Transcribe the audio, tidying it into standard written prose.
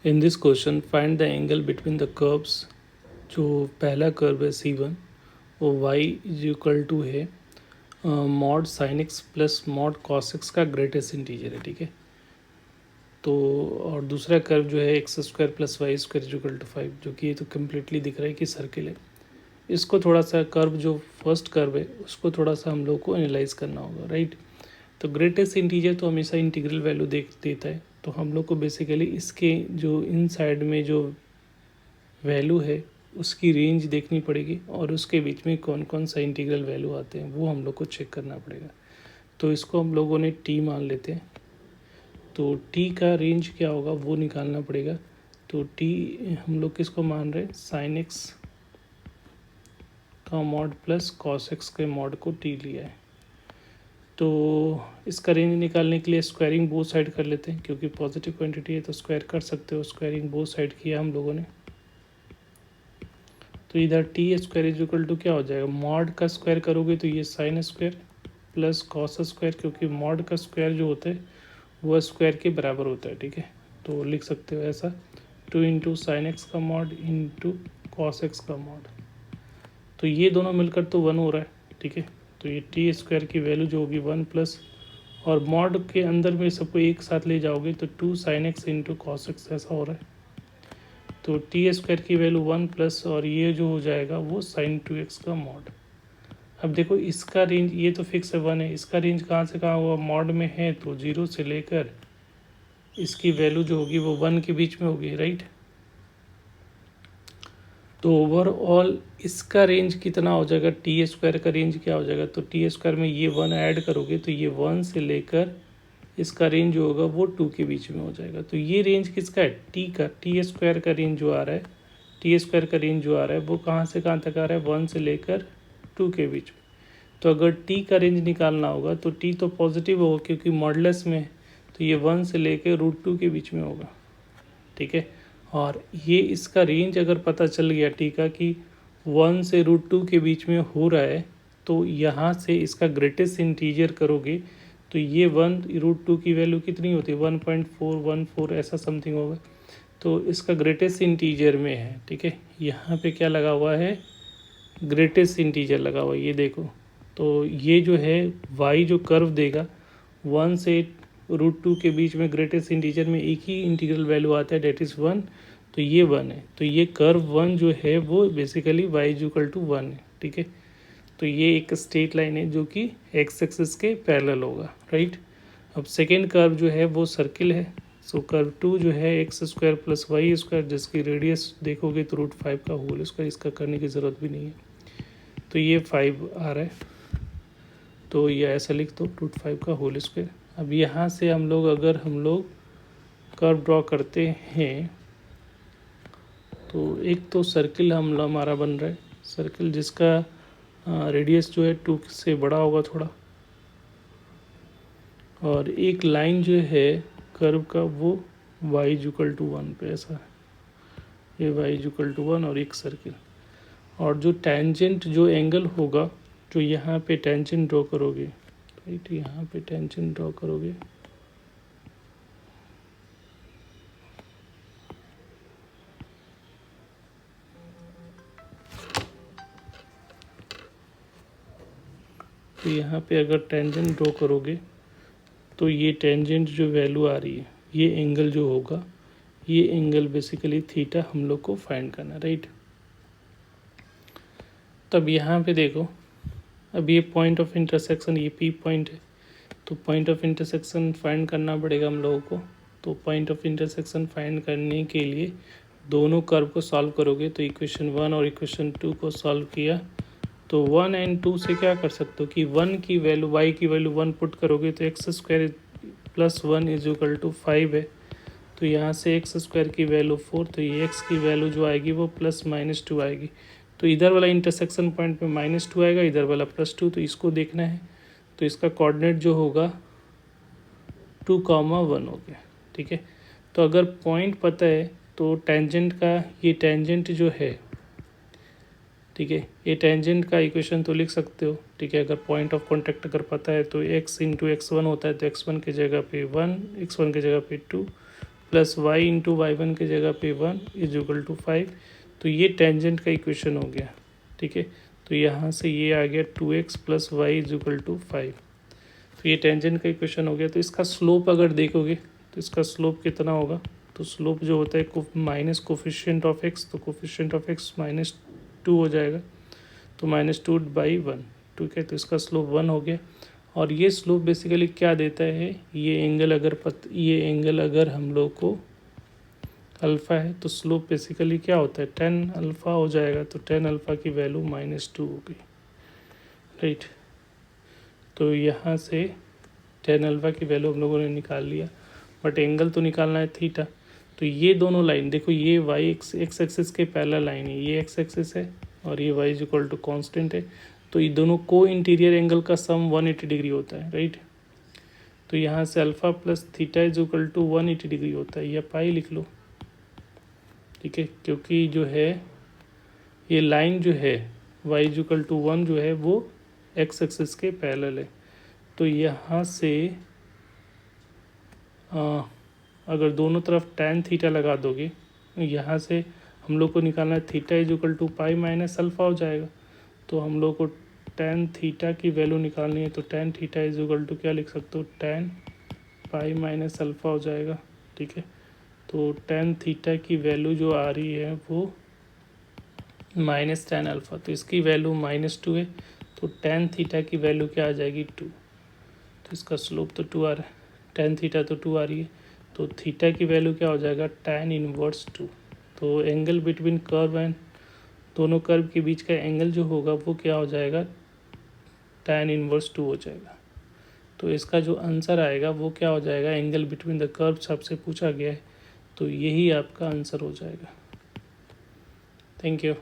In this question find the angle between the curves. जो पहला curve है C1 वो y इज इक्वल टू है mod sine x plus mod cos x का greatest integer है, ठीक है। तो और दूसरा कर्व जो है x square plus y square is equal to 5, जो कि ये तो कम्प्लीटली दिख रहा है कि सर्किल है। इसको थोड़ा सा कर्व जो फर्स्ट कर्व है उसको थोड़ा सा हम लोग को एनालाइज करना होगा, राइट। तो ग्रेटेस्ट इंटीजर तो हमेशा इंटीग्रल वैल्यू देता है, तो हम लोग को बेसिकली इसके जो इन साइड में जो वैल्यू है उसकी रेंज देखनी पड़ेगी और उसके बीच में कौन कौन सा इंटीग्रल वैल्यू आते हैं वो हम लोग को चेक करना पड़ेगा। तो इसको हम लोगों ने टी मान लेते हैं, तो टी का रेंज क्या होगा वो निकालना पड़ेगा। तो टी हम लोग किसको मान रहे हैं, साइन एक्स का मॉड प्लस कॉस एक्स के मॉड को टी लिया है। तो इसका रेंज निकालने के लिए स्क्वायरिंग बोथ साइड कर लेते हैं, क्योंकि पॉजिटिव क्वांटिटी है तो स्क्वायर कर सकते हो। स्क्वायरिंग बोथ साइड किया हम लोगों ने, तो इधर T square is equal to क्या हो जाएगा, मॉड का स्क्वायर करोगे तो ये sine square plus cos square, क्योंकि मॉड का स्क्वायर जो होता है वो स्क्वायर के बराबर होता है, ठीक है। तो लिख सकते हो ऐसा 2 इंटू साइन एक्स का मॉड इंटू कॉस एक्स का मॉड। तो ये दोनों मिलकर तो 1 हो रहा है, ठीक है। तो ये टी स्क्वायर की वैल्यू जो होगी 1 प्लस, और मॉड के अंदर में सबको एक साथ ले जाओगे तो 2 sine x into cos x ऐसा हो रहा है। तो टी स्क्वायर की वैल्यू 1 प्लस और ये जो हो जाएगा वो साइन 2x का मॉड। अब देखो इसका रेंज ये तो फिक्स है 1 है, इसका रेंज कहाँ से कहाँ हुआ, मॉड में है तो 0 से लेकर इसकी वैल्यू जो होगी वो 1 के बीच में होगी, राइट। तो ओवरऑल इसका रेंज कितना हो जाएगा, टी स्क्वायर का रेंज क्या हो जाएगा, तो टी स्क्वायर में ये 1 ऐड करोगे तो ये 1 से लेकर इसका रेंज जो होगा वो 2 के बीच में हो जाएगा। तो ये रेंज किसका है, टी का। टी स्क्वायर का रेंज जो आ रहा है, टी स्क्वायर का रेंज जो आ रहा है वो कहाँ से कहाँ तक आ रहा है, 1 से लेकर 2 के बीच में। तो अगर टी का रेंज निकालना होगा तो टी तो पॉजिटिव होगा क्योंकि मॉडुलस में है, तो ये 1 से लेकर √2 के बीच में होगा, ठीक है। और ये इसका रेंज अगर पता चल गया टी का कि 1 से √2 के बीच में हो रहा है, तो यहाँ से इसका ग्रेटेस्ट इंटीजर करोगे तो ये 1√2 की वैल्यू कितनी होती है, 1.414 ऐसा समथिंग होगा। तो इसका ग्रेटेस्ट इंटीजर में है, ठीक है। यहाँ पे क्या लगा हुआ है, ग्रेटेस्ट इंटीजर लगा हुआ है, ये देखो। तो ये जो है y जो कर्व देगा 1 से √2 के बीच में ग्रेटेस्ट इंटीजर में एक ही इंटीग्रल वैल्यू आता है, डेट इज़ 1। तो ये 1 है, तो ये कर्व 1 जो है वो basically y is equal to 1 है, ठीक है। तो ये एक स्ट्रेट लाइन है जो कि एक्स एक्सिस के पैरेलल होगा, राइट। अब सेकेंड कर्व जो है वो सर्किल है। सो कर्व 2 जो है x square plus y square, जिसकी रेडियस देखोगे तो √5 का होल स्क्वायर, इसका करने की ज़रूरत भी नहीं है। तो ये 5 आ रहा है, तो ये ऐसा लिख दो √5 का होल स्क्वायर। अब यहाँ से हम लोग अगर हम लोग कर्व ड्रॉ करते हैं तो एक तो सर्किल हमारा बन रहा है, सर्किल जिसका रेडियस जो है 2 से बड़ा होगा थोड़ा, और एक लाइन जो है कर्व का वो y इक्वल टू 1 पे ऐसा है, ये y इक्वल टू 1 और एक सर्किल। और जो टेंजेंट जो एंगल होगा जो यहाँ पे टेंजेंट ड्रॉ करोगे, राइट, यहाँ पे टेंजेंट ड्रॉ करोगे तो यहाँ पे अगर टेंजेंट ड्रॉ करोगे तो ये टेंजेंट जो वैल्यू आ रही है, ये एंगल जो होगा, ये एंगल बेसिकली थीटा हम लोग को फाइंड करना, राइट। तब यहाँ पे देखो, अब ये पॉइंट ऑफ इंटरसेक्शन, ये पी पॉइंट है, तो पॉइंट ऑफ इंटरसेक्शन फाइंड करना पड़ेगा हम लोगों को। तो पॉइंट ऑफ इंटरसेक्शन फाइंड करने के लिए दोनों कर्व को सॉल्व करोगे, तो इक्वेशन 1 और इक्वेशन 2 को सॉल्व किया तो 1 एंड 2 से क्या कर सकते हो कि 1 की वैल्यू, y की वैल्यू 1 पुट करोगे तो x square plus 1 is equal to 5 है। तो यहाँ से एक्स स्क्वायर की वैल्यू 4, तो ये एक्स की वैल्यू जो आएगी वो +-2 आएगी। तो इधर वाला इंटरसेक्शन पॉइंट में -2 आएगा, इधर वाला +2, तो इसको देखना है। तो इसका कोऑर्डिनेट जो होगा 2,1 हो गया, ठीक है। तो अगर पॉइंट पता है तो टेंजेंट का, ये टेंजेंट जो है, ठीक है, ये टेंजेंट का इक्वेशन तो लिख सकते हो, ठीक है। अगर पॉइंट ऑफ कॉन्टैक्ट अगर पता है तो x इंटू x1 होता है, तो x1 की जगह पे 1, x1 की जगह पे 2, plus y into y one की जगह पे 1 इज इक्वल टू 5। तो ये टेंजेंट का इक्वेशन हो गया, ठीक है। तो यहाँ से ये आ गया 2x plus y is equal to 5। तो ये टेंजेंट का इक्वेशन हो गया। तो इसका स्लोप अगर देखोगे तो इसका स्लोप कितना होगा, तो स्लोप जो होता है माइनस कोफिशिएंट ऑफ एक्स, तो कोफिशिएंट ऑफ एक्स -2 हो जाएगा, तो -2/1, ठीक है। तो इसका स्लोप 1 हो गया। और ये स्लोप बेसिकली क्या देता है, ये एंगल अगर हम लोग को अल्फ़ा है तो स्लोप बेसिकली क्या होता है, tan अल्फ़ा हो जाएगा। तो tan अल्फ़ा की वैल्यू -2 हो गई, राइट। तो यहाँ से tan अल्फ़ा की वैल्यू हम लोगों ने निकाल लिया, बट एंगल तो निकालना है थीटा। तो ये दोनों लाइन देखो, ये वाई एक्स एक्सिस के पैरेलल लाइन है, ये एक्स एक्सिस है और ये y is equal to constant है। तो ये दोनों को इंटीरियर एंगल का सम 180 डिग्री होता है, राइट। तो यहाँ से alpha plus theta is equal to 180 degree होता है, या पाई लिख लो, ठीक है। क्योंकि जो है ये लाइन जो है वाई इज इक्वल टू 1 जो है वो एक्स एक्सिस के पैरेलल है। तो यहाँ से अगर दोनों तरफ tan थीटा लगा दोगे, यहाँ से हम लोग को निकालना है theta is equal to pi minus alpha हो जाएगा। तो हम लोग को tan थीटा की वैल्यू निकालनी है, तो tan theta is equal to क्या लिख सकते हो, tan पाई माइनस अल्फ़ा हो जाएगा, ठीक है। तो tan थीटा की वैल्यू जो आ रही है वो माइनस tan अल्फ़ा, तो इसकी वैल्यू -2 है। तो tan थीटा की वैल्यू क्या आ जाएगी, 2। तो इसका स्लोप तो 2 आ रहा है, tan थीटा तो 2 आ रही है। तो थीटा की वैल्यू क्या हो जाएगा, tan इनवर्स 2। तो एंगल बिटवीन कर्व एंड दोनों कर्व के बीच का एंगल जो होगा वो क्या हो जाएगा, tan इनवर्स 2 हो जाएगा। तो इसका जो आंसर आएगा वो क्या हो जाएगा, एंगल बिटवीन द कर्व सबसे पूछा गया है, तो यही आपका आंसर हो जाएगा। Thank you.